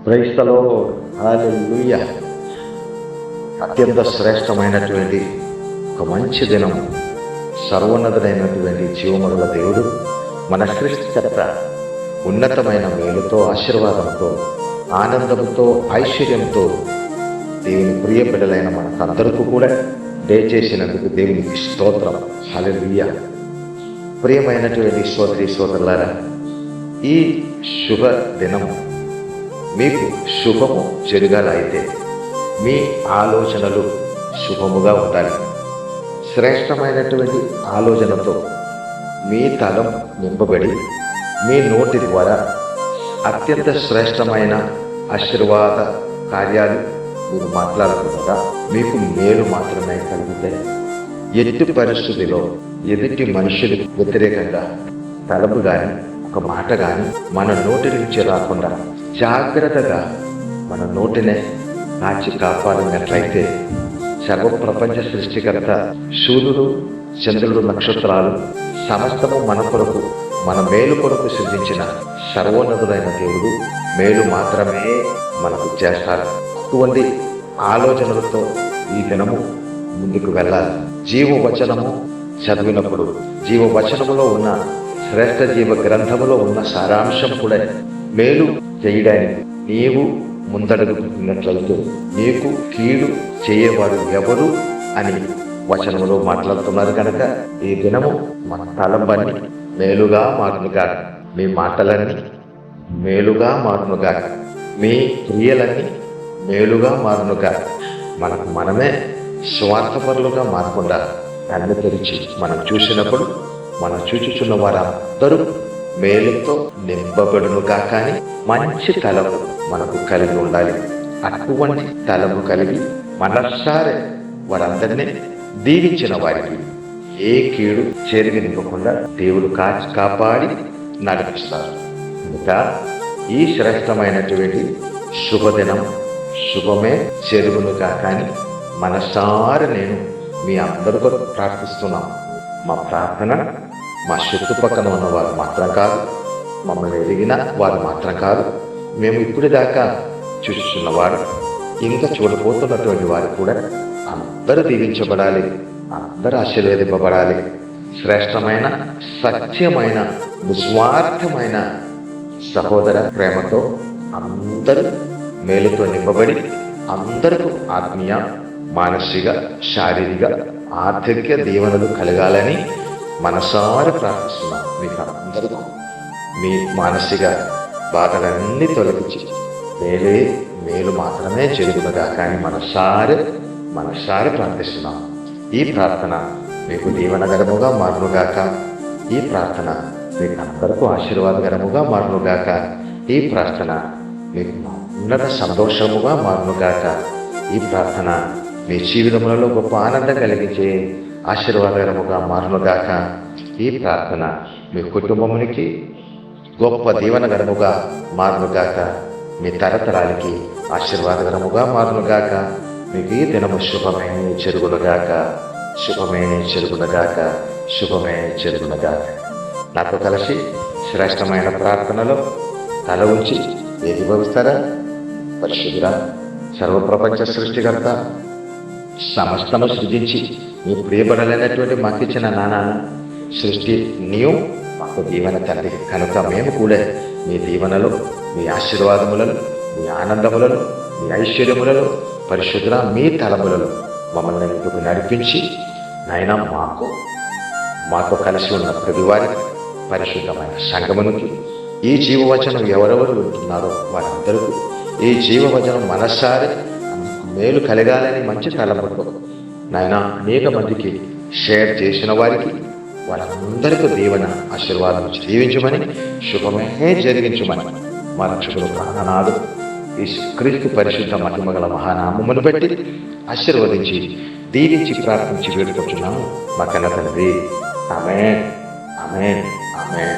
Praise the lord. హల్లెలూయా. అత్యంత శ్రేష్టమైనటువంటి ఒక మంచి దినం, సర్వోన్నతుడైనటువంటి జీవముల దేవుడు మన సృష్టికర్త ఉన్నతమైన మేలుతో, ఆశీర్వాదంతో, ఆనందంతో, ఐశ్వర్యంతో దేవుని ప్రియ బిడ్డలైన మనకందరికీ కూడా దయచేసినందుకు దేవునికి స్తోత్రం. హల్లెలూయా. ప్రియమైనటువంటి సోదరి సోదరులారా, ఈ శుభ దినము మీకు శుభము జరగాలైతే మీ ఆలోచనలు శుభముగా ఉండాలి. శ్రేష్టమైనటువంటి ఆలోచనతో మీ తలం నింపబడి మీ నోటి ద్వారా అత్యంత శ్రేష్టమైన ఆశీర్వాద కార్యాలు మీరు మాట్లాడకుండా మీకు మేలు మాత్రమే కలుగుతాయి. ఎట్టి పరిస్థితిలో ఎదుటి మనుషులకు వ్యతిరేకంగా తలపు కానీ ఒక మాట కానీ మన నోటి నుంచి రాకుండా జాగ్రత్తగా మన నోటినే కాచి కాపాడినట్లయితే సర్వ ప్రపంచ సృష్టికర్త సూర్యుడు, చంద్రుడు, నక్షత్రాలు సమస్తము మన కొరకు, మన మేలు కొరకు సృజించిన సర్వోన్నతుడైన దేవుడు మేలు మాత్రమే మనకు చేస్తారు. అటువంటి ఆలోచనలతో ఈ దినము ముందుకు వెళ్ళాలి. జీవవచనము చదివినప్పుడు జీవవచనములో ఉన్న శ్రేష్ఠ జీవ గ్రంథములో ఉన్న సారాంశం కూడా మేలు చేయడానికి నీవు ముందడుగుతున్నట్లయితే నీకు కీడు చేయవారు ఎవరు అని వచనములో మాట్లాడుతున్నారు కనుక ఈ దినము మన తలంబని మేలుగా మారునుగా, మీ మాటలన్నీ మేలుగా మారునుగా, మీ క్రియలన్నీ మేలుగా మారునుగా, మనకు మనమే స్వార్థపరులుగా మారకుండా కన్ను తెరిచి మనం చూసినప్పుడు మనం చూచుచున్న వారందరూ మేలుతో నింపబడునుగా. కానీ మంచి తలము మనకు కలిగి ఉండాలి. అటువంటి తలము కలిగి మనసారే వారందరినీ దీవించిన వారికి ఏ కీడు చేరనివ్వకుండా దేవుడు కాపాడి నడిపిస్తారు. ఇంకా ఈ శ్రేష్టమైనటువంటి శుభదినం శుభమే చెరుగునుగా. కానీ మనసారి నేను మీ అందరి కొరకు ప్రార్థిస్తున్నాను. మా ప్రార్థన మా చుట్టుపక్కన ఉన్న వారు మాత్రం కాదు, మమ్మల్ని ఎదిగిన వారు మాత్రం కాదు, మేము ఇప్పుడు దాకా చూస్తున్నవారు ఇంకా చూడబోతున్నటువంటి వారు కూడా అందరూ దీవించబడాలి, అందరూ ఆశీర్వదింపబడాలి. శ్రేష్టమైన, సత్యమైన, నిస్వార్థమైన సహోదర ప్రేమతో అందరూ మేలుతో నింపబడి అందరికీ ఆత్మీయ, మానసిక, శారీరక, ఆర్థిక దీవెనలు కలగాలని మనసారి ప్రార్థిస్తున్నాం. మీకు అందరికీ మీ మానసిక బాధలన్నీ తొలగించి మేలు మాత్రమే జరుగునుగా. కానీ మనసారి ప్రార్థిస్తున్నాం. ఈ ప్రార్థన మీకు దీవెనకరముగా మారునుగాక. ఈ ప్రార్థన మీకు అందరికీ ఆశీర్వాదకరముగా మారునుగాక. ఈ ప్రార్థన మీకు ఉన్నత సంతోషముగా మారునుగాక. ఈ ప్రార్థన మీ జీవితములలో గొప్ప ఆనందం కలిగించే ఆశీర్వాదకరముగా మారునుగాక. ఈ ప్రార్థన మీ కుటుంబమునికి గొప్ప దీవెనకరముగా మారునుగాక. మీ తరతరాలకి ఆశీర్వాదకరముగా మారునుగాక. మీకు ఈ దినము శుభమే చెరుగునుగాక, శుభమే చెరుగునుగాక, శుభమే చెరుగునుగాక. నాతో కలిసి శ్రేష్టమైన ప్రార్థనలో తల ఉంచి ఏకీభవిస్తారా? పరిశుద్ధుడా, సర్వప్రపంచ సృష్టికర్త, సమస్తము సృజించి మీ ప్రియబడలేనటువంటి మాకు ఇచ్చిన నాన్న సృష్టి నీవు మాకు దీవెన తండ్రి కనుక మేము కూడా మీ దీవెనలో, మీ ఆశీర్వాదములను, మీ ఆనందములను, మీ ఐశ్వర్యములలో, పరిశుద్ధ మీ తలములలో మమ్మల్ని ఎందుకు నడిపించి నాయన మాతో కలిసి ఉన్న ప్రతివారికి పరిశుద్ధమైన సంగమునికి ఈ జీవవచనం ఎవరెవరు వింటున్నారో వారందరికీ ఈ జీవవచనం మనసారి మేలు కలగాలని మంచి తలంపుతో నాయన అనేక మందికి షేర్ చేసిన వారికి వారందరికీ దీవెన ఆశీర్వాదం దీవించమని, శుభమే జరిగించమని మా రక్షకుడు ప్రాణనాథు క్రీస్తు పరిశుద్ధ మహిమగల మహానామమును బట్టి ఆశీర్వదించి దీవించి ప్రార్థించి వేడుకొచ్చున్నాము మా కన్న తండ్రి. ఆమేన్, ఆమేన్, ఆమేన్.